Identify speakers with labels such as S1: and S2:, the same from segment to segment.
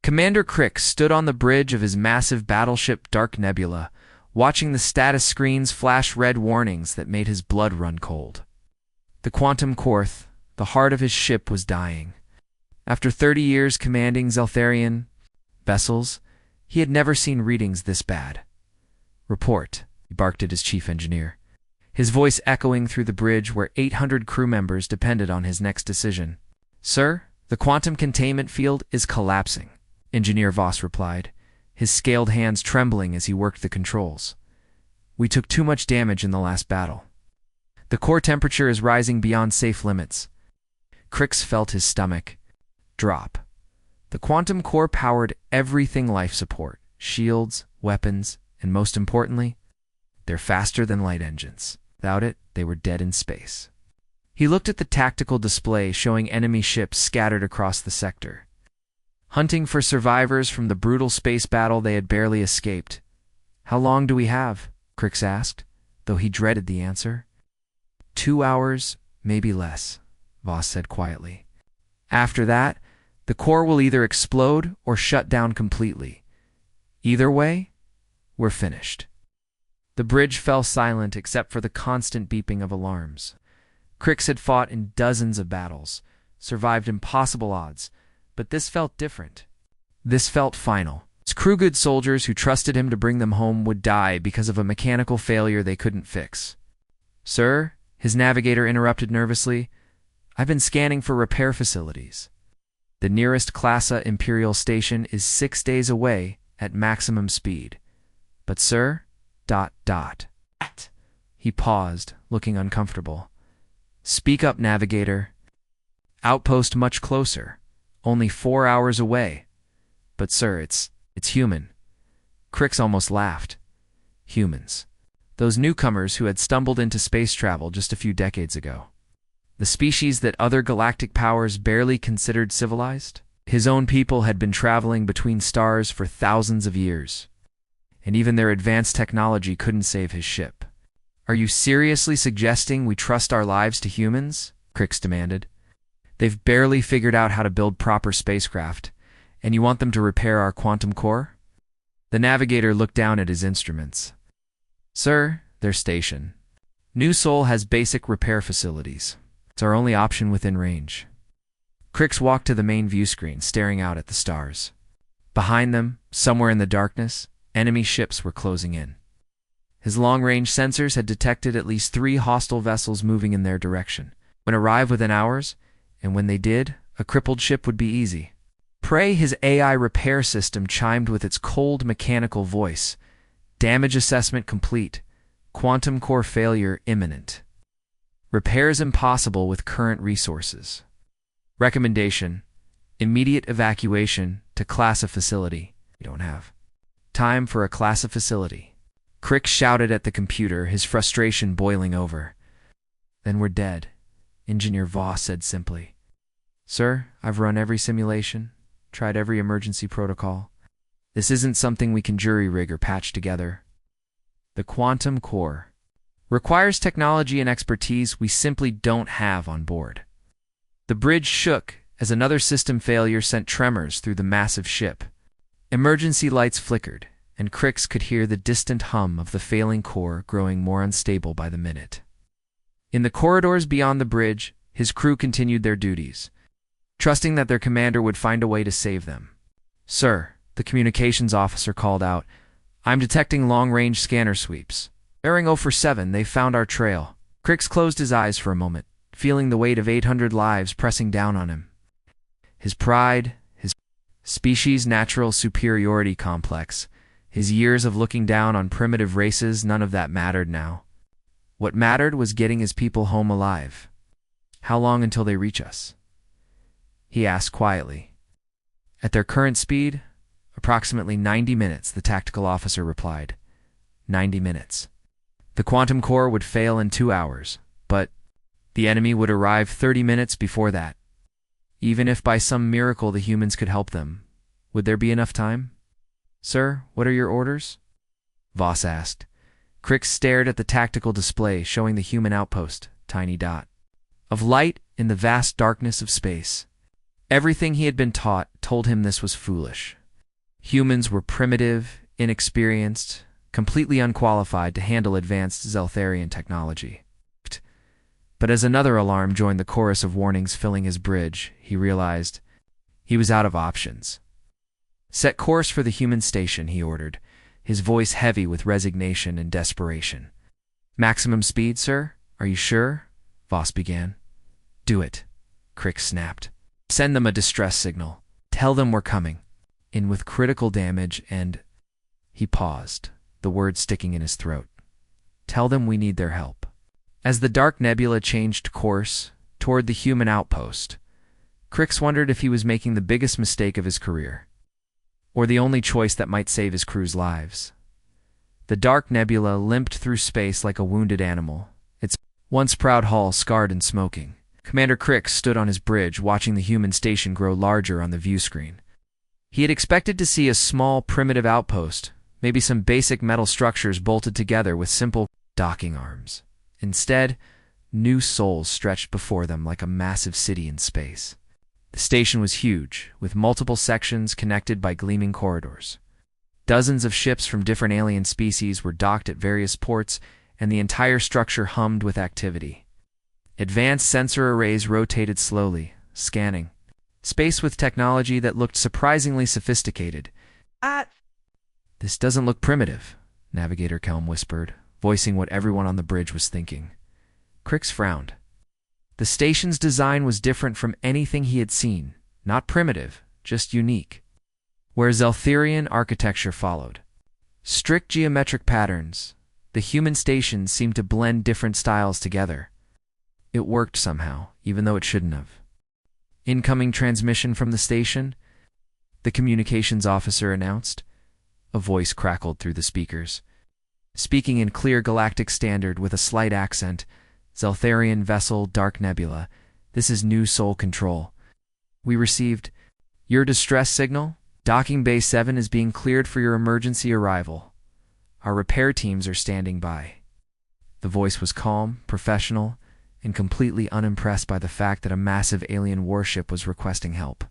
S1: Commander Crick stood on the bridge of his massive battleship Dark Nebula, watching the status screens flash red warnings that made his blood run cold. The quantum core, the heart of his ship, was dying. After 30 years commanding Zeltharian vessels, he had never seen readings this bad. "Report," he barked at his chief engineer, his voice echoing through the bridge where 800 crew members depended on his next decision. "Sir, the quantum containment field is collapsing," Engineer Voss replied, his scaled hands trembling as he worked the controls. "We took too much damage in the last battle. The core temperature is rising beyond safe limits." Crix felt his stomach drop. The quantum core powered everything life support, shields, weapons, and most importantly, they're faster than light engines. Without it, they were dead in space. He looked at the tactical display showing enemy ships scattered across the sector, hunting for survivors from the brutal space battle they had barely escaped. "How long do we have?" Crix asked, though he dreaded the answer. 2 hours, maybe less, Voss said quietly. "After that, the core will either explode or shut down completely. Either way, we're finished." The bridge fell silent except for the constant beeping of alarms. Crix had fought in dozens of battles, survived impossible odds, but this felt different. This felt final. His crewgood soldiers who trusted him to bring them home would die because of a mechanical failure they couldn't fix. "Sir," his navigator interrupted nervously, "I've been scanning for repair facilities. The nearest Classa Imperial station is 6 days away at maximum speed. But sir, ... He paused, looking uncomfortable. "Speak up, navigator." "Outpost much closer. Only 4 hours away. But sir, it's human." Crix almost laughed. Humans. Those newcomers who had stumbled into space travel just a few decades ago. The species that other galactic powers barely considered civilized. His own people had been traveling between stars for thousands of years, and even their advanced technology couldn't save his ship. "Are you seriously suggesting we trust our lives to humans?" Crix demanded. "They've barely figured out how to build proper spacecraft, and you want them to repair our quantum core?" The navigator looked down at his instruments. "Sir, their station. New Sol has basic repair facilities. It's our only option within range." Crix walked to the main view screen, staring out at the stars. Behind them, somewhere in the darkness, enemy ships were closing in. His long-range sensors had detected at least 3 hostile vessels moving in their direction. When arrive within hours, and when they did, a crippled ship would be easy. Pray, his AI repair system chimed with its cold mechanical voice. "Damage assessment complete. Quantum core failure imminent. Repairs impossible with current resources. Recommendation: immediate evacuation to Classa facility." "We don't have time for a Classa facility." Crix shouted at the computer, his frustration boiling over. "Then we're dead," Engineer Voss said simply. "Sir, I've run every simulation, tried every emergency protocol. This isn't something we can jury-rig or patch together. The quantum core requires technology and expertise we simply don't have on board." The bridge shook as another system failure sent tremors through the massive ship. Emergency lights flickered, and Crix could hear the distant hum of the failing core growing more unstable by the minute. In the corridors beyond the bridge, his crew continued their duties, trusting that their commander would find a way to save them. "Sir," the communications officer called out, "I'm detecting long-range scanner sweeps. Bearing 047, they found our trail." Crix closed his eyes for a moment, feeling the weight of 800 lives pressing down on him. His pride, his species' natural superiority complex, his years of looking down on primitive races, none of that mattered now. What mattered was getting his people home alive. "How long until they reach us?" he asked quietly. "At their current speed, approximately 90 minutes, the tactical officer replied. 90 minutes. The quantum core would fail in 2 hours, but the enemy would arrive 30 minutes before that. Even if by some miracle the humans could help them, would there be enough time?" "Sir, what are your orders?" Voss asked. Crix stared at the tactical display showing the human outpost, tiny dot of light in the vast darkness of space. Everything he had been taught told him this was foolish. Humans were primitive, inexperienced, completely unqualified to handle advanced Zeltharian technology. But as another alarm joined the chorus of warnings filling his bridge, he realized he was out of options. "Set course for the human station," he ordered, his voice heavy with resignation and desperation. "Maximum speed, sir? Are you sure?" Voss began. "Do it," Crick snapped. "Send them a distress signal. Tell them we're coming. In with critical damage and—" He paused, the words sticking in his throat. "Tell them we need their help." As the dark nebula changed course toward the human outpost, Crix wondered if he was making the biggest mistake of his career, or the only choice that might save his crew's lives. The dark nebula limped through space like a wounded animal, its once proud hull scarred and smoking. Commander Crix stood on his bridge, watching the human station grow larger on the view screen. He had expected to see a small, primitive outpost, maybe some basic metal structures bolted together with simple docking arms. Instead, new souls stretched before them like a massive city in space. The station was huge, with multiple sections connected by gleaming corridors. Dozens of ships from different alien species were docked at various ports, and the entire structure hummed with activity. Advanced sensor arrays rotated slowly, scanning space with technology that looked surprisingly sophisticated. "This doesn't look primitive," Navigator Kelm whispered, voicing what everyone on the bridge was thinking. Crix frowned. The station's design was different from anything he had seen. Not primitive, just unique. Where Zeltharian architecture followed strict geometric patterns, the human station seemed to blend different styles together. It worked somehow, even though it shouldn't have. "Incoming transmission from the station," the communications officer announced. A voice crackled through the speakers. Speaking in clear galactic standard with a slight accent, "Zeltharian vessel Dark Nebula, this is New Soul Control. We received your distress signal. Docking Bay 7 is being cleared for your emergency arrival. Our repair teams are standing by." The voice was calm, professional, and completely unimpressed by the fact that a massive alien warship was requesting help.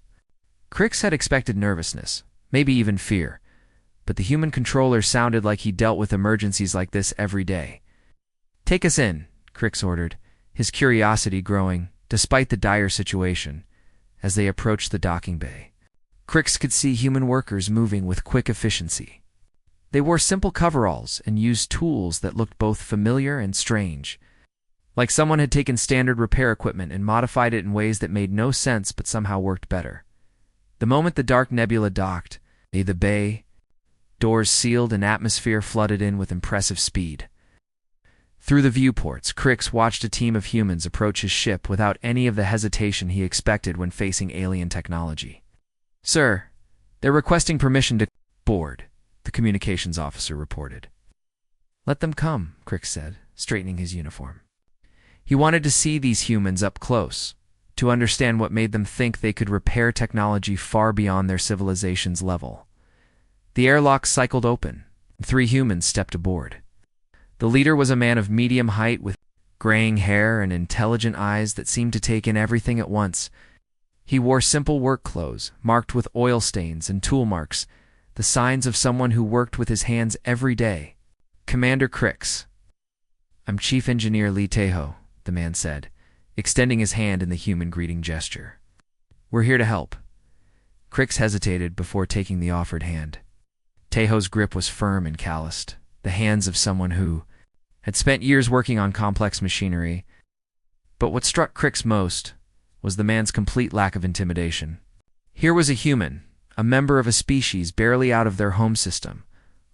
S1: Crix had expected nervousness, maybe even fear, but the human controller sounded like he dealt with emergencies like this every day. "Take us in," Crix ordered, his curiosity growing, despite the dire situation, as they approached the docking bay. Crix could see human workers moving with quick efficiency. They wore simple coveralls and used tools that looked both familiar and strange, like someone had taken standard repair equipment and modified it in ways that made no sense but somehow worked better. The moment the Dark Nebula docked, the bay doors sealed and atmosphere flooded in with impressive speed. Through the viewports, Crix watched a team of humans approach his ship without any of the hesitation he expected when facing alien technology. "Sir, they're requesting permission to board," the communications officer reported. "Let them come," Crix said, straightening his uniform. He wanted to see these humans up close, to understand what made them think they could repair technology far beyond their civilization's level. The airlock cycled open, and 3 humans stepped aboard. The leader was a man of medium height with graying hair and intelligent eyes that seemed to take in everything at once. He wore simple work clothes, marked with oil stains and tool marks, the signs of someone who worked with his hands every day. "Commander Crix." "I'm Chief Engineer Lee Tejo," the man said, extending his hand in the human greeting gesture. "We're here to help." Crix hesitated before taking the offered hand. Tejo's grip was firm and calloused, the hands of someone who had spent years working on complex machinery. But what struck Crix most was the man's complete lack of intimidation. Here was a human, a member of a species barely out of their home system,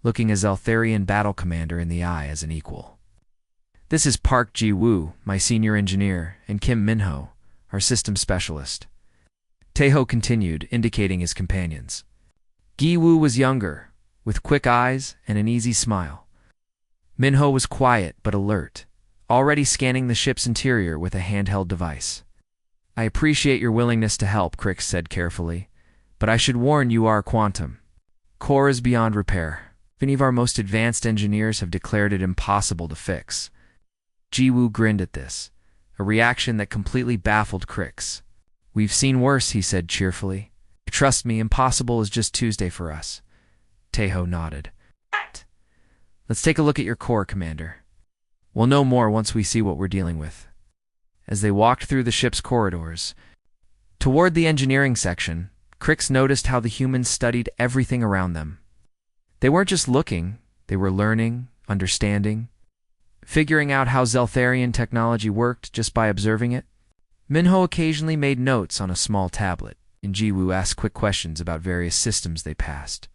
S1: looking a Zeltharian battle commander in the eye as an equal. "This is Park Ji-woo, my senior engineer, and Kim Min-ho, our system specialist." Tejo continued, indicating his companions. Gi-woo was younger, with quick eyes and an easy smile. Min-ho was quiet but alert, already scanning the ship's interior with a handheld device. "I appreciate your willingness to help," Crix said carefully, "but I should warn you our quantum core is beyond repair. Many of our most advanced engineers have declared it impossible to fix." Ji-woo grinned at this, a reaction that completely baffled Crix. We've seen worse, he said cheerfully. Trust me, impossible is just Tuesday for us. Tejo nodded. Let's take a look at your core, Commander. We'll know more once we see what we're dealing with. As they walked through the ship's corridors, toward the engineering section, Crix noticed how the humans studied everything around them. They weren't just looking, they were learning, understanding, figuring out how Zeltharian technology worked just by observing it. Minho occasionally made notes on a small tablet, and Jiwoo asked quick questions about various systems they passed.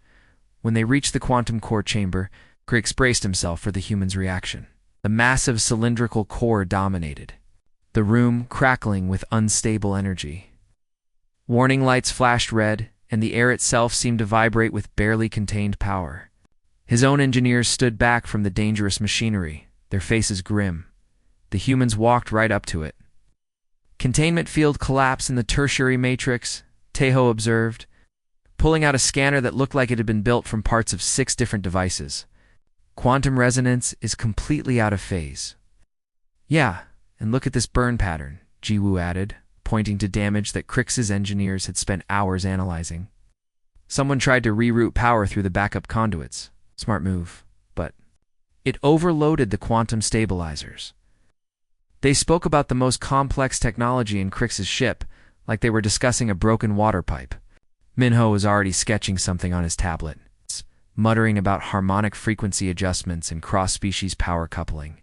S1: When they reached the quantum core chamber, Crix braced himself for the humans' reaction. The massive cylindrical core dominated, the room crackling with unstable energy. Warning lights flashed red, and the air itself seemed to vibrate with barely contained power. His own engineers stood back from the dangerous machinery, their faces grim. The humans walked right up to it. Containment field collapse in the tertiary matrix, Tejo observed, pulling out a scanner that looked like it had been built from parts of 6 different devices. Quantum resonance is completely out of phase. Yeah, and look at this burn pattern, Jiwoo added, pointing to damage that Crix's engineers had spent hours analyzing. Someone tried to reroute power through the backup conduits. Smart move, but it overloaded the quantum stabilizers. They spoke about the most complex technology in Crix's ship, like they were discussing a broken water pipe. Minho was already sketching something on his tablet, muttering about harmonic frequency adjustments and cross-species power coupling.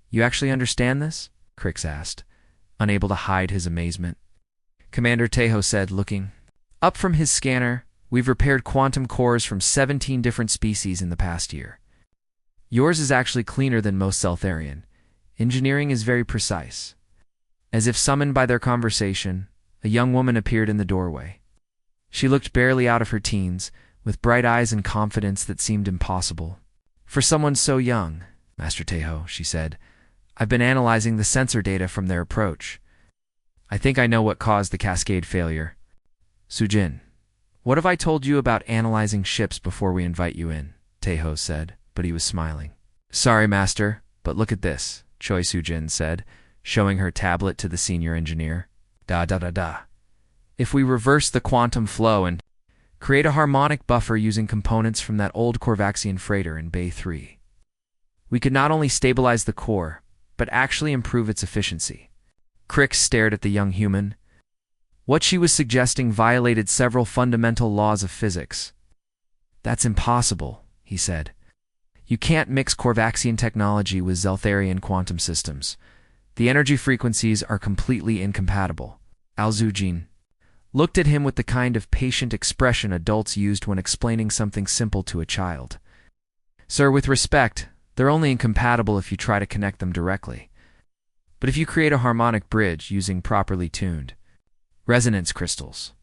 S1: You actually understand this? Crix asked, unable to hide his amazement. Commander Tejo said, looking up from his scanner, we've repaired quantum cores from 17 different species in the past year. Yours is actually cleaner than most Zeltharian. Engineering is very precise. As if summoned by their conversation, a young woman appeared in the doorway. She looked barely out of her teens, with bright eyes and confidence that seemed impossible. For someone so young, Master Tejo, she said, I've been analyzing the sensor data from their approach. I think I know what caused the cascade failure. Sujin, what have I told you about analyzing ships before we invite you in? Tejo said, but he was smiling. Sorry, Master, but look at this, Choi Sujin said, showing her tablet to the senior engineer. Da. If we reverse the quantum flow and create a harmonic buffer using components from that old Korvaxian freighter in Bay 3, we could not only stabilize the core, but actually improve its efficiency. Crix stared at the young human. What she was suggesting violated several fundamental laws of physics. That's impossible, he said. You can't mix Korvaxian technology with Zeltharian quantum systems. The energy frequencies are completely incompatible. Alzujin looked at him with the kind of patient expression adults used when explaining something simple to a child. Sir, with respect, they're only incompatible if you try to connect them directly. But if you create a harmonic bridge using properly tuned resonance crystals.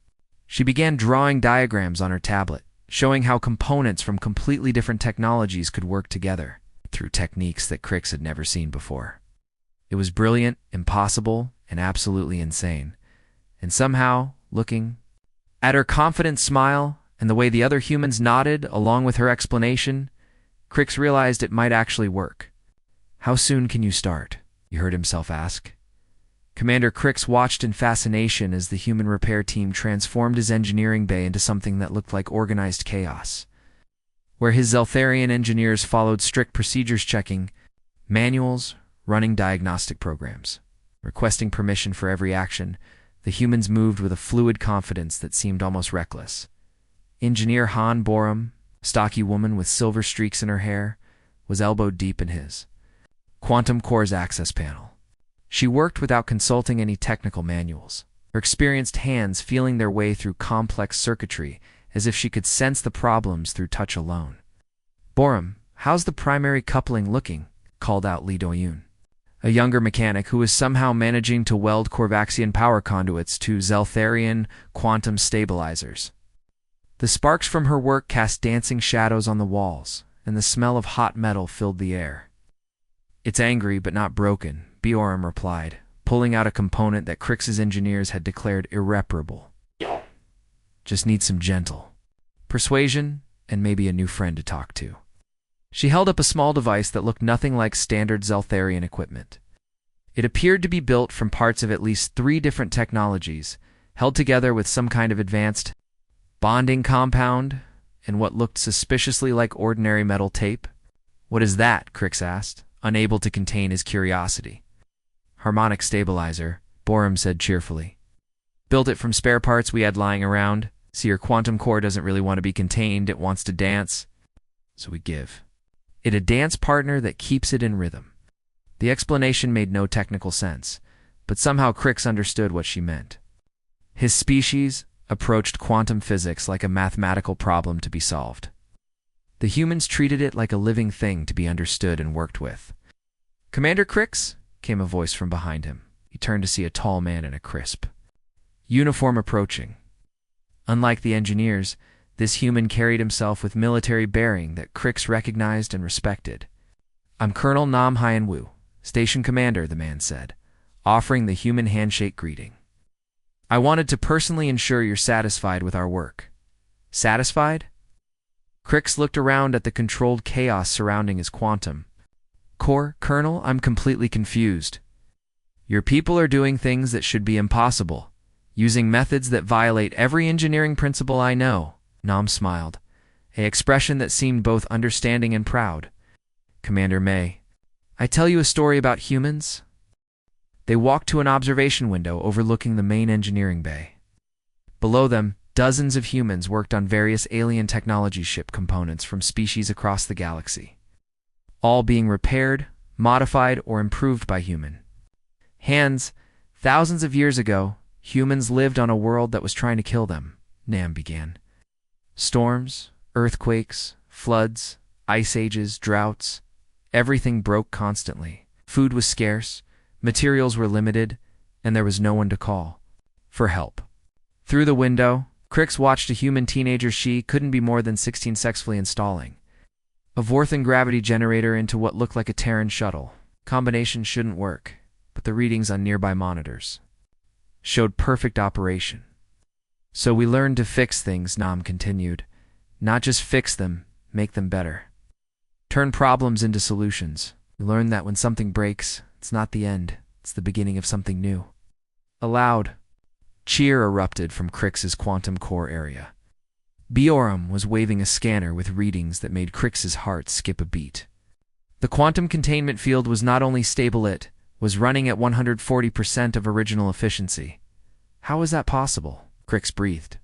S1: She began drawing diagrams on her tablet, showing how components from completely different technologies could work together through techniques that Crix had never seen before. It was brilliant, impossible, and absolutely insane. And somehow, looking at her confident smile and the way the other humans nodded along with her explanation, Crix realized it might actually work. How soon can you start? He heard himself ask. Commander Crix watched in fascination as the human repair team transformed his engineering bay into something that looked like organized chaos. Where his Zeltharian engineers followed strict procedures checking manuals, running diagnostic programs, requesting permission for every action, the humans moved with a fluid confidence that seemed almost reckless. Engineer Han Borum, a stocky woman with silver streaks in her hair, was elbowed deep in his Quantum Core's access panel. She worked without consulting any technical manuals, her experienced hands feeling their way through complex circuitry as if she could sense the problems through touch alone. Borum, how's the primary coupling looking? Called out Lee Do-yoon, a younger mechanic who was somehow managing to weld Korvaxian power conduits to Zeltharian quantum stabilizers. The sparks from her work cast dancing shadows on the walls, and the smell of hot metal filled the air. It's angry but not broken, Borum replied, pulling out a component that Crix's engineers had declared irreparable. Just need some gentle persuasion and maybe a new friend to talk to. She held up a small device that looked nothing like standard Zeltharian equipment. It appeared to be built from parts of at least 3 different technologies, held together with some kind of advanced bonding compound and what looked suspiciously like ordinary metal tape. "What is that?" Crix asked, unable to contain his curiosity. "Harmonic stabilizer," Borum said cheerfully. "Built it from spare parts we had lying around. See, your quantum core doesn't really want to be contained, it wants to dance. So we give it a dance partner that keeps it in rhythm." The explanation made no technical sense, but somehow Crix understood what she meant. His species approached quantum physics like a mathematical problem to be solved. The humans treated it like a living thing to be understood and worked with. "Commander Crix?" came a voice from behind him. He turned to see a tall man in a crisp uniform approaching. Unlike the engineers, this human carried himself with military bearing that Crix recognized and respected. "I'm Colonel Nam Hyen Wu, Station Commander," the man said, offering the human handshake greeting. "I wanted to personally ensure you're satisfied with our work." "Satisfied?" Crix looked around at the controlled chaos surrounding his quantum core. "Colonel, I'm completely confused. Your people are doing things that should be impossible, using methods that violate every engineering principle I know." Nam smiled, an expression that seemed both understanding and proud. "Commander May, I tell you a story about humans?" They walked to an observation window overlooking the main engineering bay. Below them, dozens of humans worked on various alien technology ship components from species across the galaxy, all being repaired, modified, or improved by human hands. "Thousands of years ago, humans lived on a world that was trying to kill them," Nam began. "Storms, earthquakes, floods, ice ages, droughts. Everything broke constantly. Food was scarce, materials were limited, and there was no one to call for help." Through the window, Crix watched a human teenager she couldn't be more than 16 sexually installing a Vorthan gravity generator into what looked like a Terran shuttle. Combination shouldn't work, but the readings on nearby monitors showed perfect operation. "So we learned to fix things," Nam continued. "Not just fix them, make them better. Turn problems into solutions. We learned that when something breaks, it's not the end, it's the beginning of something new." A loud cheer erupted from Crix's quantum core area. Borum was waving a scanner with readings that made Crix's heart skip a beat. The quantum containment field was not only stable, it was running at 140% of original efficiency. "How is that possible?" Crix breathed.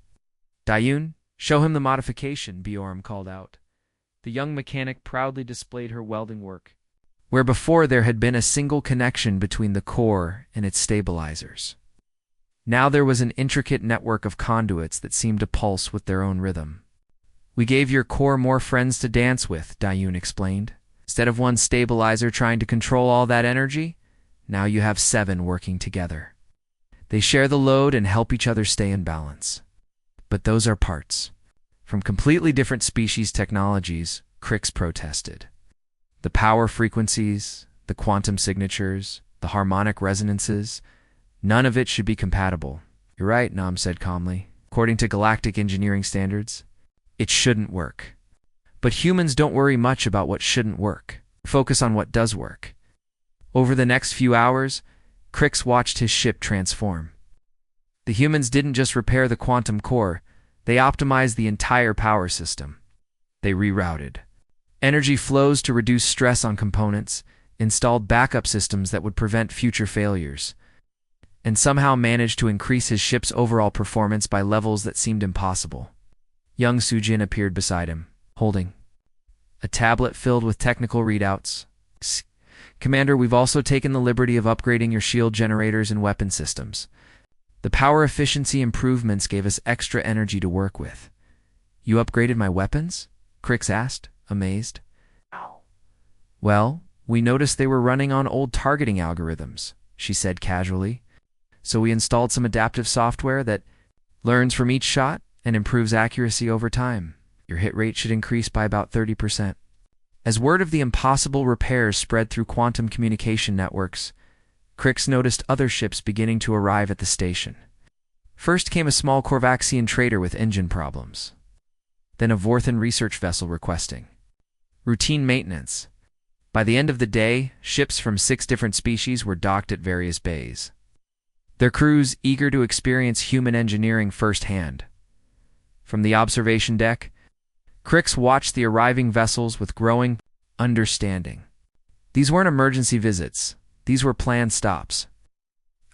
S1: "Dayun, show him the modification," Borum called out. The young mechanic proudly displayed her welding work, where before there had been a single connection between the core and its stabilizers. Now there was an intricate network of conduits that seemed to pulse with their own rhythm. "We gave your core more friends to dance with," Dayun explained. "Instead of one stabilizer trying to control all that energy, now you have 7 working together. They share the load and help each other stay in balance." "But those are parts from completely different species technologies," Crix protested. "The power frequencies, the quantum signatures, the harmonic resonances, none of it should be compatible." "You're right," Nam said calmly. "According to galactic engineering standards, it shouldn't work. But humans don't worry much about what shouldn't work. Focus on what does work." Over the next few hours, Crix watched his ship transform. The humans didn't just repair the quantum core, they optimized the entire power system. They rerouted energy flows to reduce stress on components, installed backup systems that would prevent future failures, and somehow managed to increase his ship's overall performance by levels that seemed impossible. Young Sujin appeared beside him, holding a tablet filled with technical readouts. "Commander, we've also taken the liberty of upgrading your shield generators and weapon systems. The power efficiency improvements gave us extra energy to work with." "You upgraded my weapons?" Crix asked, amazed. "Well, we noticed they were running on old targeting algorithms," she said casually. "So we installed some adaptive software that learns from each shot and improves accuracy over time. Your hit rate should increase by about 30%. As word of the impossible repairs spread through quantum communication networks, Crix noticed other ships beginning to arrive at the station. First came a small Corvaxian trader with engine problems. Then a Vorthan research vessel requesting routine maintenance. By the end of the day, ships from 6 different species were docked at various bays. their crews eager to experience human engineering firsthand. From the observation deck, Crix watched the arriving vessels with growing understanding. These weren't emergency visits. These were planned stops.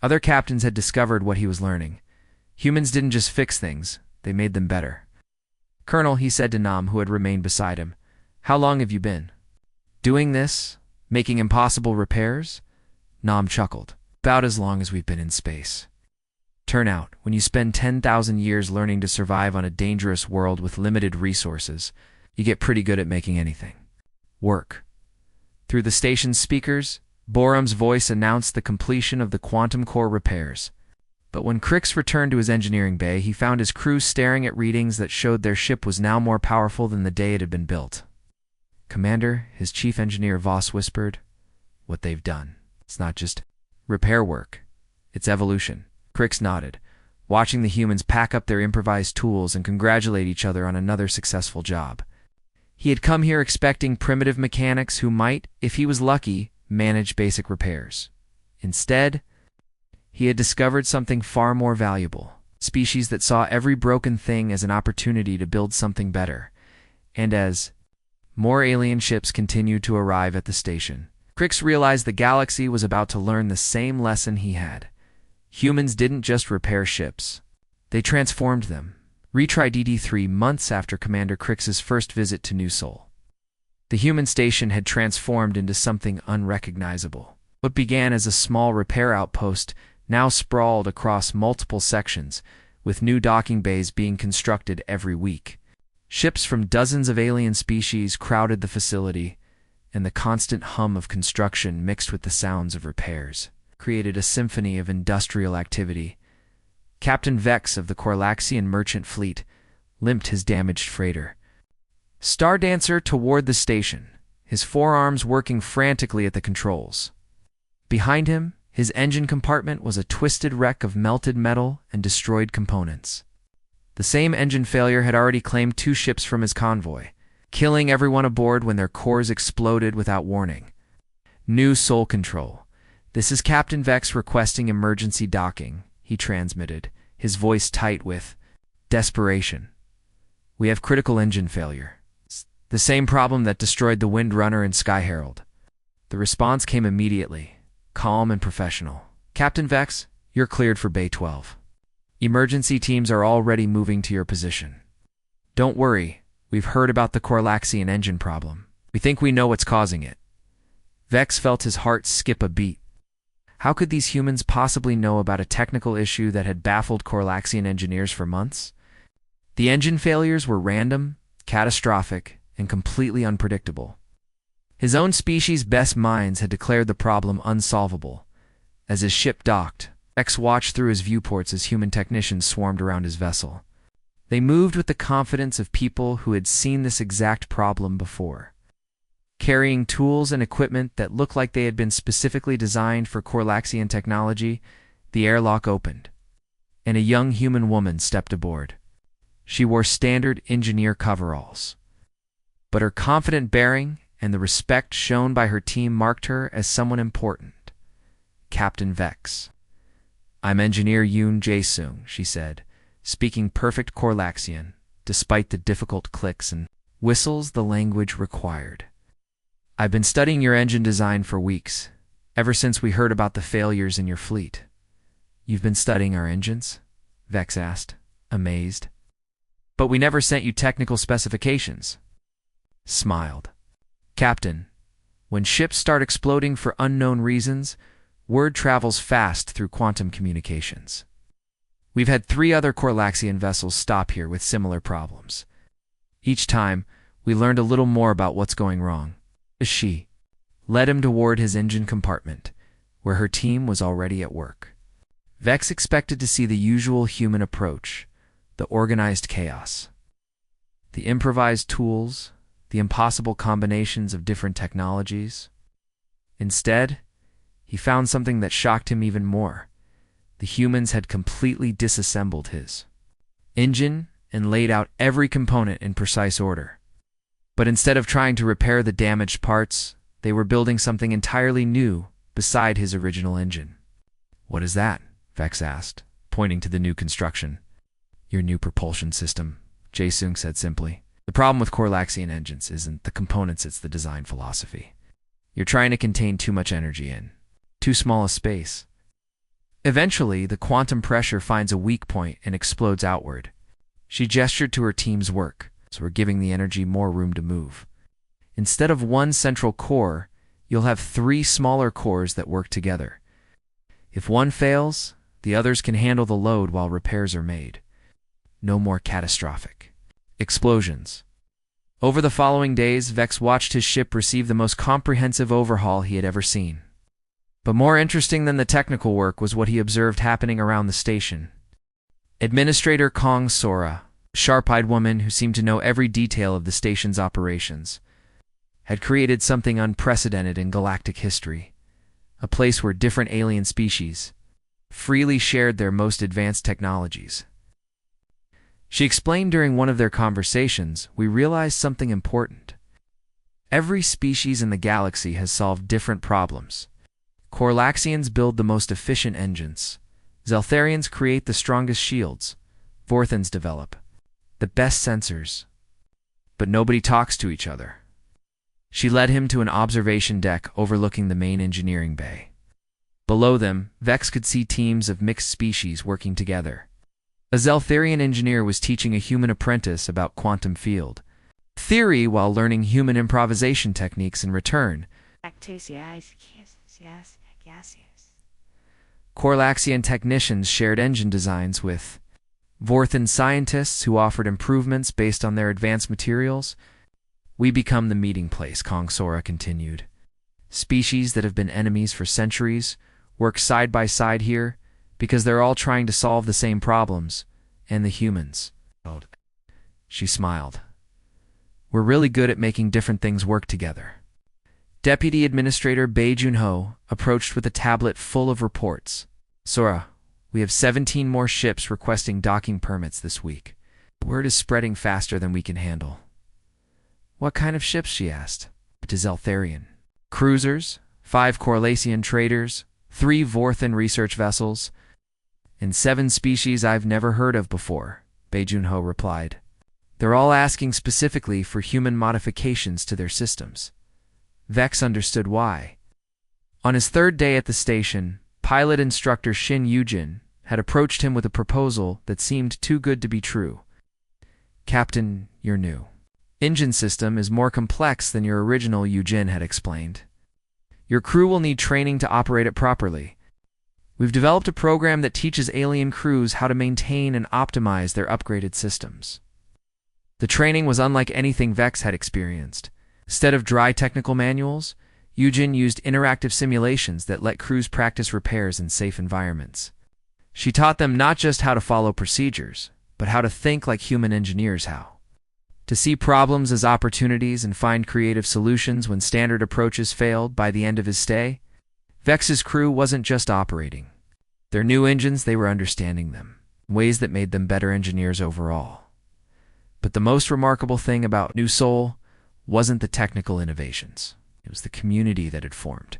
S1: Other captains had discovered what he was learning. Humans didn't just fix things, they made them better. "Colonel," he said to Nam, who had remained beside him, "how long have you been doing this? Making impossible repairs?" Nam chuckled. "About as long as we've been in space." Turn out, when you spend 10,000 years learning to survive on a dangerous world with limited resources, you get pretty good at making anything work. Through the station's speakers, Borum's voice announced the completion of the quantum core repairs. But when Crix returned to his engineering bay, he found his crew staring at readings that showed their ship was now more powerful than the day it had been built. "Commander," his chief engineer Voss whispered, "what they've done, it's not just repair work, it's evolution." Crix nodded, watching the humans pack up their improvised tools and congratulate each other on another successful job. He had come here expecting primitive mechanics who might, if he was lucky, manage basic repairs. Instead, he had discovered something far more valuable, species that saw every broken thing as an opportunity to build something better. And as more alien ships continued to arrive at the station, Crix realized the galaxy was about to learn the same lesson he had. Humans didn't just repair ships. They transformed them. Retry DD3 months after Commander Crix's first visit to New Sol. The human station had transformed into something unrecognizable. What began as a small repair outpost now sprawled across multiple sections, with new docking bays being constructed every week. Ships from dozens of alien species crowded the facility, and the constant hum of construction mixed with the sounds of repairs created a symphony of industrial activity. Captain Vex of the Corlaxian merchant fleet limped his damaged freighter Stardancer toward the station, his forearms working frantically at the controls. Behind him, his engine compartment was a twisted wreck of melted metal and destroyed components. The same engine failure had already claimed 2 ships from his convoy, killing everyone aboard when their cores exploded without warning. "New Sol Control. This is Captain Vex requesting emergency docking," he transmitted, his voice tight with desperation. "We have critical engine failure. The same problem that destroyed the Windrunner and Sky Herald." The response came immediately, calm and professional. "Captain Vex, you're cleared for Bay 12. Emergency teams are already moving to your position. Don't worry, we've heard about the Corlaxian engine problem. We think we know what's causing it." Vex felt his heart skip a beat. How could these humans possibly know about a technical issue that had baffled Corlaxian engineers for months? The engine failures were random, catastrophic, and completely unpredictable. His own species' best minds had declared the problem unsolvable. As his ship docked, Vex watched through his viewports as human technicians swarmed around his vessel. They moved with the confidence of people who had seen this exact problem before. Carrying tools and equipment that looked like they had been specifically designed for Corlaxian technology, the airlock opened, and a young human woman stepped aboard. She wore standard engineer coveralls, but her confident bearing and the respect shown by her team marked her as someone important. "Captain Vex. I'm Engineer Yoon Jae-sung," she said, speaking perfect Corlaxian, despite the difficult clicks and whistles the language required. "I've been studying your engine design for weeks, ever since we heard about the failures in your fleet." "You've been studying our engines?" Vex asked, amazed. "But we never sent you technical specifications." Smiled. "Captain, when ships start exploding for unknown reasons, word travels fast through quantum communications. We've had 3 other Corlaxian vessels stop here with similar problems. Each time, we learned a little more about what's going wrong." She led him toward his engine compartment, where her team was already at work. Vex expected to see the usual human approach, the organized chaos, the improvised tools, the impossible combinations of different technologies. Instead, he found something that shocked him even more. The humans had completely disassembled his engine and laid out every component in precise order. But instead of trying to repair the damaged parts, they were building something entirely new beside his original engine. "What is that?" Vex asked, pointing to the new construction. Your new propulsion system, Jae-sung said simply. The problem with Corlaxian engines isn't the components, it's the design philosophy. You're trying to contain too much energy in too small a space. Eventually, the quantum pressure finds a weak point and explodes outward. She gestured to her team's work, so we're giving the energy more room to move. Instead of one central core, you'll have 3 smaller cores that work together. If one fails, the others can handle the load while repairs are made. No more catastrophic explosions. Over the following days, Vex watched his ship receive the most comprehensive overhaul he had ever seen. But more interesting than the technical work was what he observed happening around the station. Administrator Kong Sora, a sharp-eyed woman who seemed to know every detail of the station's operations, had created something unprecedented in galactic history, a place where different alien species freely shared their most advanced technologies. She explained during one of their conversations, we realized something important. Every species in the galaxy has solved different problems. Corlaxians build the most efficient engines. Zeltharians create the strongest shields. Vorthans develop the best sensors. But nobody talks to each other. She led him to an observation deck overlooking the main engineering bay. Below them, Vex could see teams of mixed species working together. A Zeltharian engineer was teaching a human apprentice about quantum field theory while learning human improvisation techniques in return. Corlaxian technicians shared engine designs with Vorthan scientists who offered improvements based on their advanced materials. We become the meeting place, Kong Sora continued. Species that have been enemies for centuries work side by side here because they're all trying to solve the same problems, and the humans. She smiled. We're really good at making different things work together. Deputy Administrator Bae Junho approached with a tablet full of reports. Sora, we have 17 more ships requesting docking permits this week. Word is spreading faster than we can handle. What kind of ships, she asked. To Zeltharian. Cruisers, 5 Corlaxian traders, 3 Vorthan research vessels, and 7 species I've never heard of before, Bae Junho replied. They're all asking specifically for human modifications to their systems. Vex understood why. On his 3rd day at the station, pilot instructor Shin Yujin had approached him with a proposal that seemed too good to be true. Captain, your new engine system is more complex than your original, Yujin had explained. Your crew will need training to operate it properly. We've developed a program that teaches alien crews how to maintain and optimize their upgraded systems. The training was unlike anything Vex had experienced. Instead of dry technical manuals, Yujin used interactive simulations that let crews practice repairs in safe environments. She taught them not just how to follow procedures, but how to think like human engineers how. To see problems as opportunities and find creative solutions when standard approaches failed. By the end of his stay, Vex's crew wasn't just operating their new engines, they were understanding them in ways that made them better engineers overall. But the most remarkable thing about New Seoul wasn't the technical innovations. It was the community that had formed.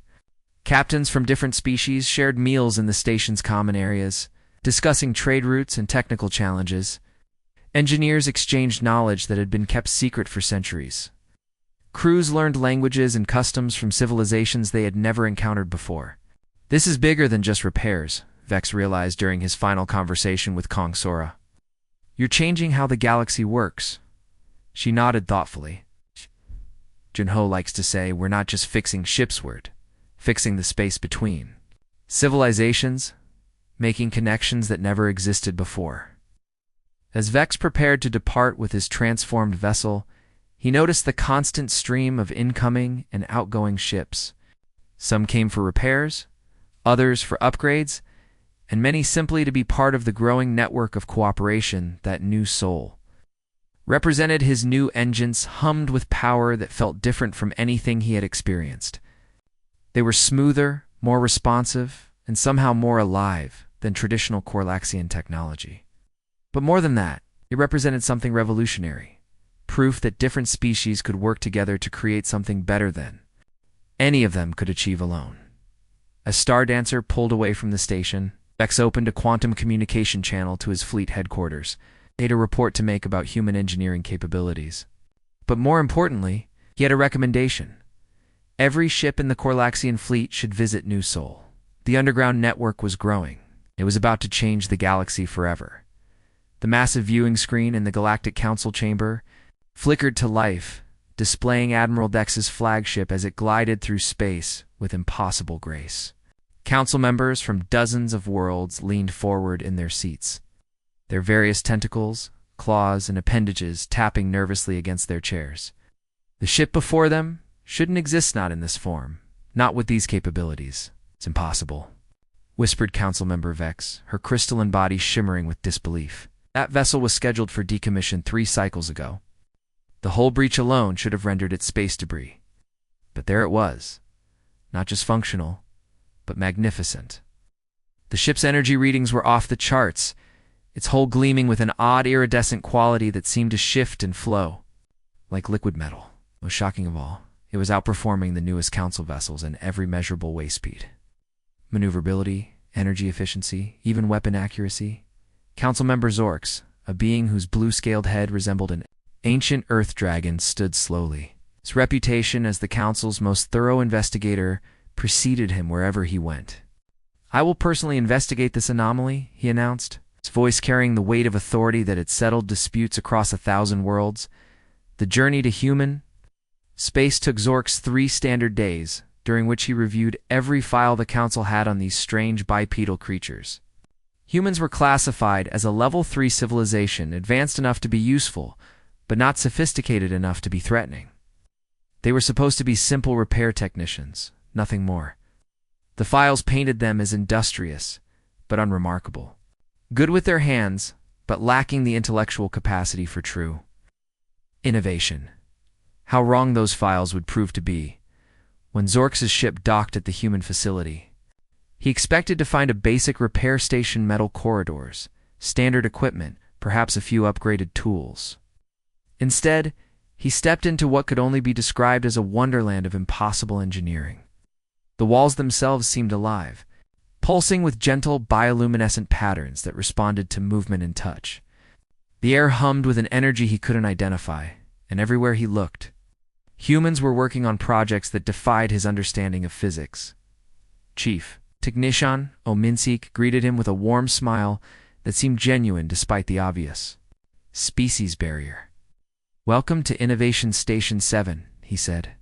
S1: Captains from different species shared meals in the station's common areas, discussing trade routes and technical challenges. Engineers exchanged knowledge that had been kept secret for centuries. Crews learned languages and customs from civilizations they had never encountered before. This is bigger than just repairs, Vex realized during his final conversation with Kong Sora. You're changing how the galaxy works. She nodded thoughtfully. Junho likes to say we're not just fixing ships, we're fixing the space between civilizations, making connections that never existed before. As Vex prepared to depart with his transformed vessel, he noticed the constant stream of incoming and outgoing ships. Some came for repairs, others for upgrades, and many simply to be part of the growing network of cooperation that New Seoul represented. His new engines hummed with power that felt different from anything he had experienced. They were smoother, more responsive, and somehow more alive than traditional Corlaxian technology. But more than that, it represented something revolutionary, proof that different species could work together to create something better than any of them could achieve alone. As Star Dancer pulled away from the station, Vex opened a quantum communication channel to his fleet headquarters, made a report to make about human engineering capabilities. But more importantly, he had a recommendation. Every ship in the Corlaxian fleet should visit New Sol. The underground network was growing. It was about to change the galaxy forever. The massive viewing screen in the Galactic Council chamber flickered to life, displaying Admiral Dex's flagship as it glided through space with impossible grace. Council members from dozens of worlds leaned forward in their seats, their various tentacles, claws, and appendages tapping nervously against their chairs. The ship before them shouldn't exist, not in this form, not with these capabilities. It's impossible, whispered Council Member Vex, her crystalline body shimmering with disbelief. That vessel was scheduled for decommission 3 cycles ago. The hull breach alone should have rendered it space debris. But there it was, not just functional, but magnificent. The ship's energy readings were off the charts, its hull gleaming with an odd iridescent quality that seemed to shift and flow, like liquid metal. Most shocking of all, it was outperforming the newest Council vessels in every measurable way speed. Maneuverability, energy efficiency, even weapon accuracy. Council Member Zorks, a being whose blue-scaled head resembled an ancient earth dragon, stood slowly. His reputation as the Council's most thorough investigator preceded him wherever he went. "I will personally investigate this anomaly," he announced, his voice carrying the weight of authority that had settled disputes across 1,000 worlds. The journey to human space took Zorks 3 standard days, during which he reviewed every file the Council had on these strange bipedal creatures. Humans were classified as a Level 3 civilization, advanced enough to be useful, but not sophisticated enough to be threatening. They were supposed to be simple repair technicians, nothing more. The files painted them as industrious, but unremarkable. Good with their hands, but lacking the intellectual capacity for true innovation. How wrong those files would prove to be. When Zorks' ship docked at the human facility, he expected to find a basic repair station, metal corridors, standard equipment, perhaps a few upgraded tools. Instead, he stepped into what could only be described as a wonderland of impossible engineering. The walls themselves seemed alive, pulsing with gentle bioluminescent patterns that responded to movement and touch. The air hummed with an energy he couldn't identify, and everywhere he looked, humans were working on projects that defied his understanding of physics. Chief Technician Ominsik greeted him with a warm smile that seemed genuine despite the obvious species barrier. "Welcome to Innovation Station 7, he said,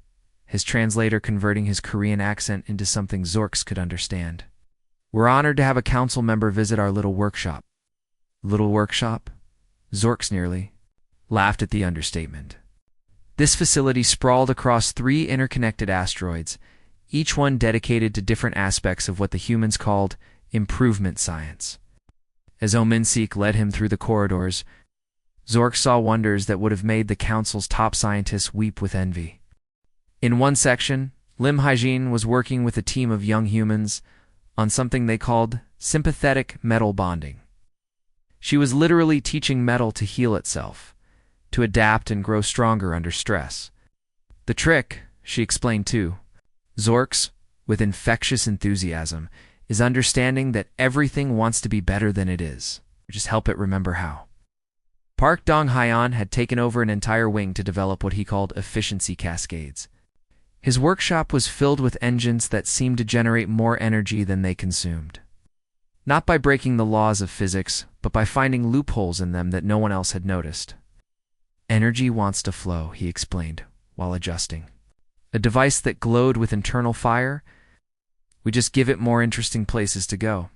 S1: his translator converting his Korean accent into something Zorks could understand. "We're honored to have a Council member visit our little workshop." Little workshop? Zorks nearly laughed at the understatement. This facility sprawled across 3 interconnected asteroids, each one dedicated to different aspects of what the humans called improvement science. As Ominsik led him through the corridors, Zork saw wonders that would have made the Council's top scientists weep with envy. In one section, Lim Haijin was working with a team of young humans on something they called sympathetic metal bonding. She was literally teaching metal to heal itself, to adapt and grow stronger under stress. The trick, she explained too, Zorks, with infectious enthusiasm, is understanding that everything wants to be better than it is. Just help it remember how. Park Dong-hyeon had taken over an entire wing to develop what he called efficiency cascades. His workshop was filled with engines that seemed to generate more energy than they consumed. Not by breaking the laws of physics, but by finding loopholes in them that no one else had noticed. "Energy wants to flow," he explained, while adjusting. "A device that glowed with internal fire? We just give it more interesting places to go."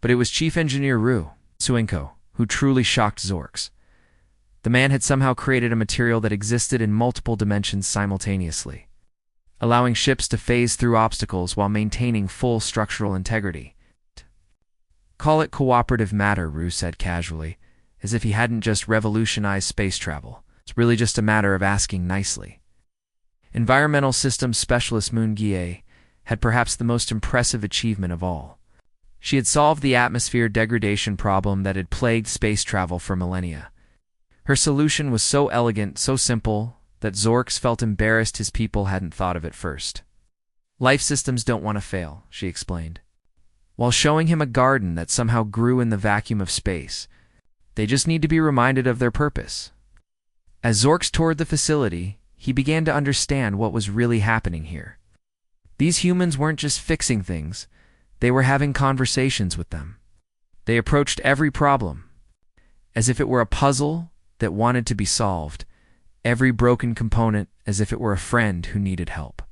S1: But it was Chief Engineer Ru Suenko who truly shocked Zorks. The man had somehow created a material that existed in multiple dimensions simultaneously, allowing ships to phase through obstacles while maintaining full structural integrity. "Call it cooperative matter," Ru said casually, as if he hadn't just revolutionized space travel. "It's really just a matter of asking nicely." Environmental Systems Specialist Moon Gie had perhaps the most impressive achievement of all. She had solved the atmosphere degradation problem that had plagued space travel for millennia. Her solution was so elegant, so simple, that Zorks felt embarrassed his people hadn't thought of it first. "Life systems don't want to fail," she explained. while showing him a garden that somehow grew in the vacuum of space. They just need to be reminded of their purpose. As Zorks toured the facility, he began to understand what was really happening here. These humans weren't just fixing things, they were having conversations with them. They approached every problem as if it were a puzzle that wanted to be solved, every broken component as if it were a friend who needed help.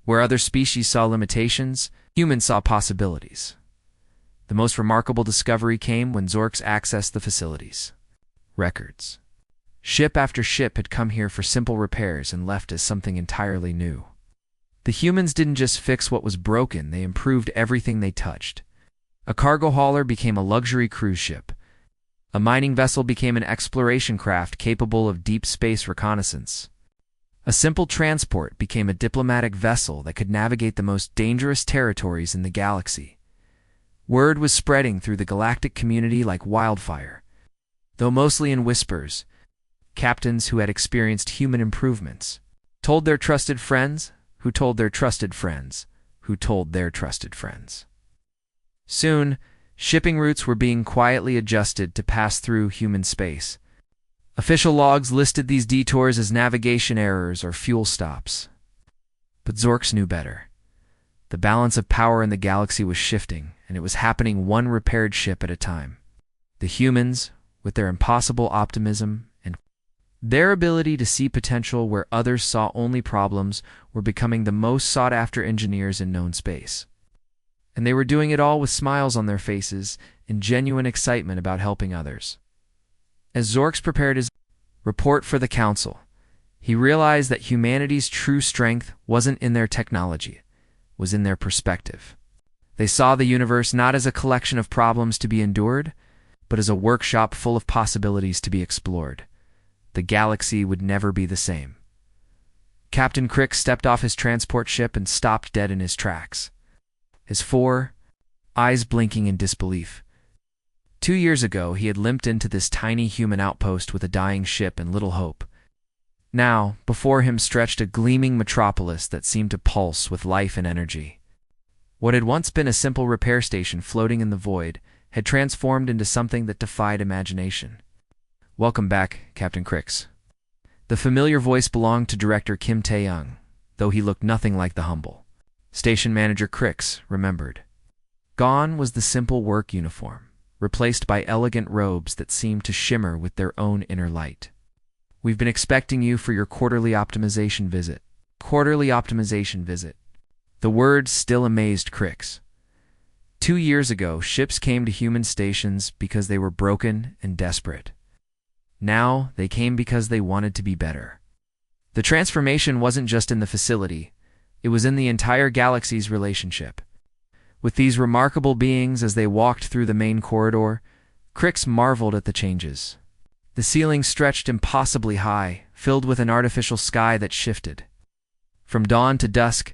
S1: Where other species saw limitations, humans saw possibilities. The most remarkable discovery came when Zorks accessed the facilities. Records. Ship after ship had come here for simple repairs and left as something entirely new. The humans didn't just fix what was broken, they improved everything they touched. A cargo hauler became a luxury cruise ship. A mining vessel became an exploration craft capable of deep space reconnaissance. A simple transport became a diplomatic vessel that could navigate the most dangerous territories in the galaxy. Word was spreading through the galactic community like wildfire. Though mostly in whispers, captains who had experienced human improvements told their trusted friends, who told their trusted friends, who told their trusted friends. Soon, shipping routes were being quietly adjusted to pass through human space. Official logs listed these detours as navigation errors or fuel stops. But Zorks knew better. The balance of power in the galaxy was shifting, and it was happening one repaired ship at a time. The humans, with their impossible optimism and their ability to see potential where others saw only problems, were becoming the most sought-after engineers in known space. And they were doing it all with smiles on their faces and genuine excitement about helping others. As Zorks prepared his report for the Council, he realized that humanity's true strength wasn't in their technology, it was in their perspective. They saw the universe not as a collection of problems to be endured, but as a workshop full of possibilities to be explored. The galaxy would never be the same. Captain Crick stepped off his transport ship and stopped dead in his tracks, his eyes blinking in disbelief. 2 years ago, he had limped into this tiny human outpost with a dying ship and little hope. Now, before him stretched a gleaming metropolis that seemed to pulse with life and energy. What had once been a simple repair station floating in the void had transformed into something that defied imagination. "Welcome back, Captain Crix." The familiar voice belonged to Director Kim Tae-young, though he looked nothing like the humble Station Manager Crix remembered. Gone was the simple work uniform, replaced by elegant robes that seemed to shimmer with their own inner light. "We've been expecting you for your quarterly optimization visit." Quarterly optimization visit. The word still amazed Crix. 2 years ago, ships came to human stations because they were broken and desperate. Now, they came because they wanted to be better. The transformation wasn't just in the facility, it was in the entire galaxy's relationship. With these remarkable beings as they walked through the main corridor, Crix marveled at the changes. The ceiling stretched impossibly high, filled with an artificial sky that shifted. From dawn to dusk,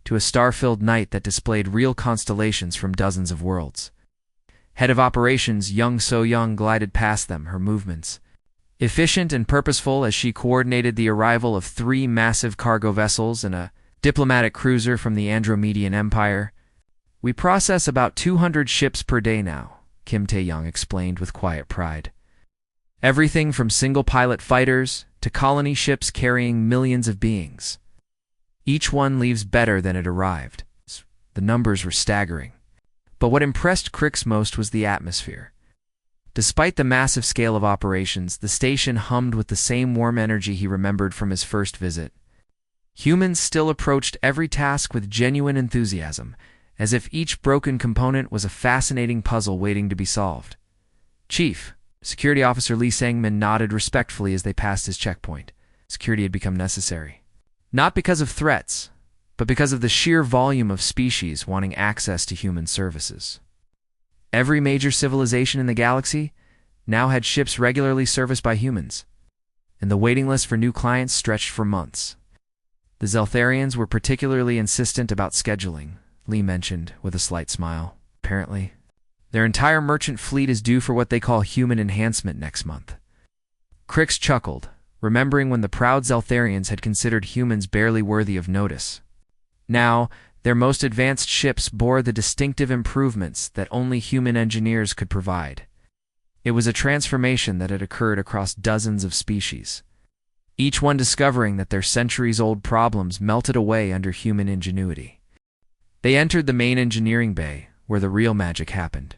S1: to a star-filled night that displayed real constellations from dozens of worlds. Head of Operations Young So-young glided past them, her movements efficient and purposeful as she coordinated the arrival of 3 massive cargo vessels and a diplomatic cruiser from the Andromedian Empire. "We process about 200 ships per day now," Kim Tae-young explained with quiet pride. "Everything from single-pilot fighters to colony ships carrying millions of beings. Each one leaves better than it arrived." The numbers were staggering. But what impressed Crix most was the atmosphere. Despite the massive scale of operations, the station hummed with the same warm energy he remembered from his first visit. Humans still approached every task with genuine enthusiasm, as if each broken component was a fascinating puzzle waiting to be solved. "Chief," Security Officer Lee Sang-min nodded respectfully as they passed his checkpoint. Security had become necessary. Not because of threats, but because of the sheer volume of species wanting access to human services. Every major civilization in the galaxy now had ships regularly serviced by humans, and the waiting list for new clients stretched for months. The Zeltharians were particularly insistent about scheduling, Lee mentioned with a slight smile. Apparently, their entire merchant fleet is due for what they call human enhancement next month. Crix chuckled, remembering when the proud Zeltharians had considered humans barely worthy of notice. Now, Their most advanced ships bore the distinctive improvements that only human engineers could provide. It was a transformation that had occurred across dozens of species, each one discovering that their centuries-old problems melted away under human ingenuity. They entered the main engineering bay, where the real magic happened.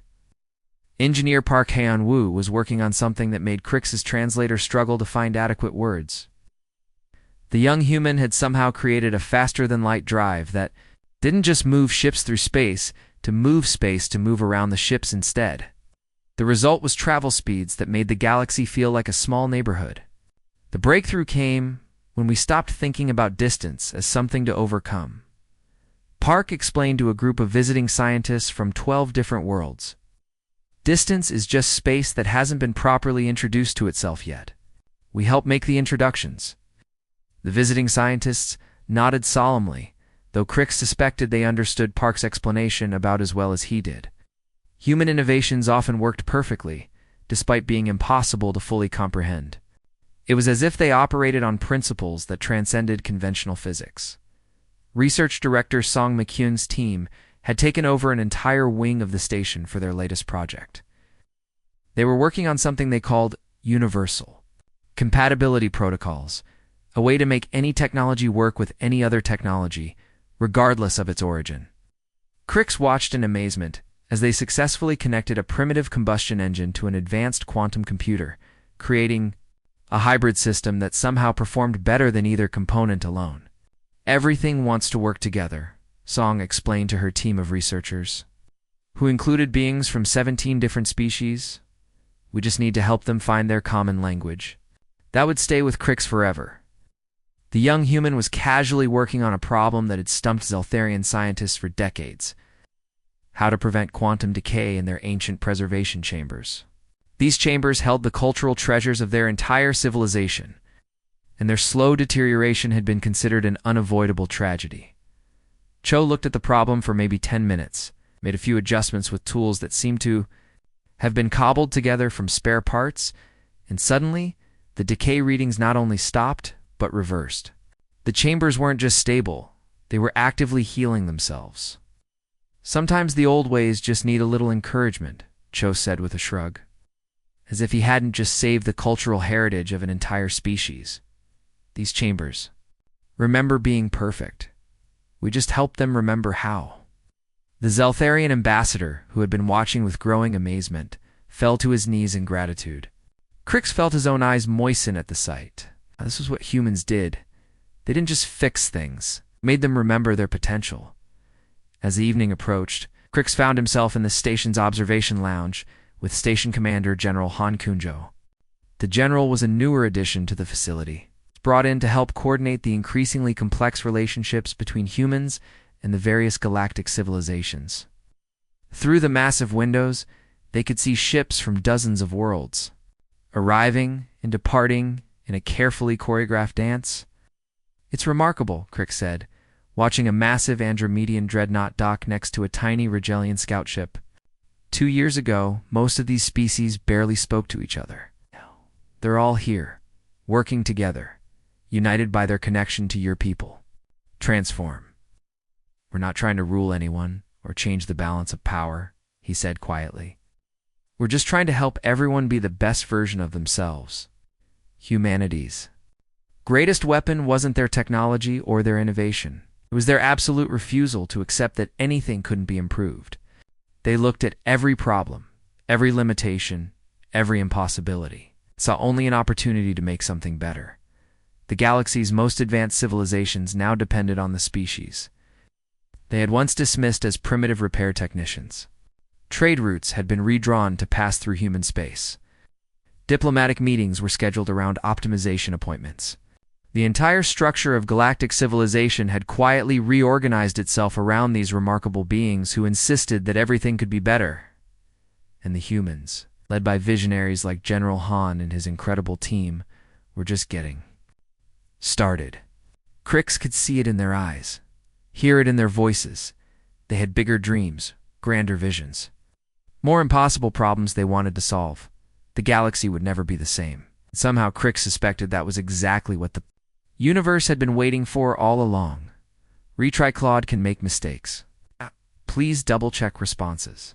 S1: Engineer Park Haeon-woo was working on something that made Crix's translator struggle to find adequate words. The young human had somehow created a faster-than-light drive that didn't just move ships through space to move around the ships instead. The result was travel speeds that made the galaxy feel like a small neighborhood. The breakthrough came when we stopped thinking about distance as something to overcome. Park explained to a group of visiting scientists from 12 different worlds. Distance is just space that hasn't been properly introduced to itself yet. We help make the introductions. The visiting scientists nodded solemnly, though Crix suspected they understood Park's explanation about as well as he did. Human innovations often worked perfectly, despite being impossible to fully comprehend. It was as if they operated on principles that transcended conventional physics. Research director Song McKeon's team had taken over an entire wing of the station for their latest project. They were working on something they called universal compatibility protocols, a way to make any technology work with any other technology, regardless of its origin. Crix watched in amazement as they successfully connected a primitive combustion engine to an advanced quantum computer, creating a hybrid system that somehow performed better than either component alone. Everything wants to work together, Song explained to her team of researchers, who included beings from 17 different species. We just need to help them find their common language. That would stay with Crix forever. The young human was casually working on a problem that had stumped Zeltharian scientists for decades: how to prevent quantum decay in their ancient preservation chambers. These chambers held the cultural treasures of their entire civilization, and their slow deterioration had been considered an unavoidable tragedy. Cho looked at the problem for maybe 10 minutes, made a few adjustments with tools that seemed to have been cobbled together from spare parts, and suddenly, the decay readings not only stopped, but reversed. The chambers weren't just stable, they were actively healing themselves. Sometimes the old ways just need a little encouragement, Cho said with a shrug, as if he hadn't just saved the cultural heritage of an entire species. These chambers remember being perfect. We just helped them remember how. The Zeltharian ambassador, who had been watching with growing amazement, fell to his knees in gratitude. Crix felt his own eyes moisten at the sight. This was what humans did. They didn't just fix things, made them remember their potential. As the evening approached, Crix found himself in the station's observation lounge with Station Commander General Han Kunjo. The general was a newer addition to the facility, brought in to help coordinate the increasingly complex relationships between humans and the various galactic civilizations. Through the massive windows, they could see ships from dozens of worlds, arriving and departing in a carefully choreographed dance. It's remarkable, Crix said, watching a massive Andromedian dreadnought dock next to a tiny Rigelian scout ship. 2 years ago, most of these species barely spoke to each other. They're all here, working together, united by their connection to your people. Transform. We're not trying to rule anyone or change the balance of power, he said quietly. We're just trying to help everyone be the best version of themselves. Humanity's greatest weapon wasn't their technology or their innovation. It was their absolute refusal to accept that anything couldn't be improved. They looked at every problem, every limitation, every impossibility, saw only an opportunity to make something better. The galaxy's most advanced civilizations now depended on the species they had once dismissed as primitive repair technicians. Trade routes had been redrawn to pass through human space. Diplomatic meetings were scheduled around optimization appointments. The entire structure of galactic civilization had quietly reorganized itself around these remarkable beings who insisted that everything could be better. And the humans, led by visionaries like General Han and his incredible team, were just getting started. Crix could see it in their eyes, hear it in their voices. They had bigger dreams, grander visions, more impossible problems they wanted to solve. The galaxy would never be the same. Somehow Crix suspected that was exactly what the universe had been waiting for all along. Retry Claude can make mistakes. Please double-check responses.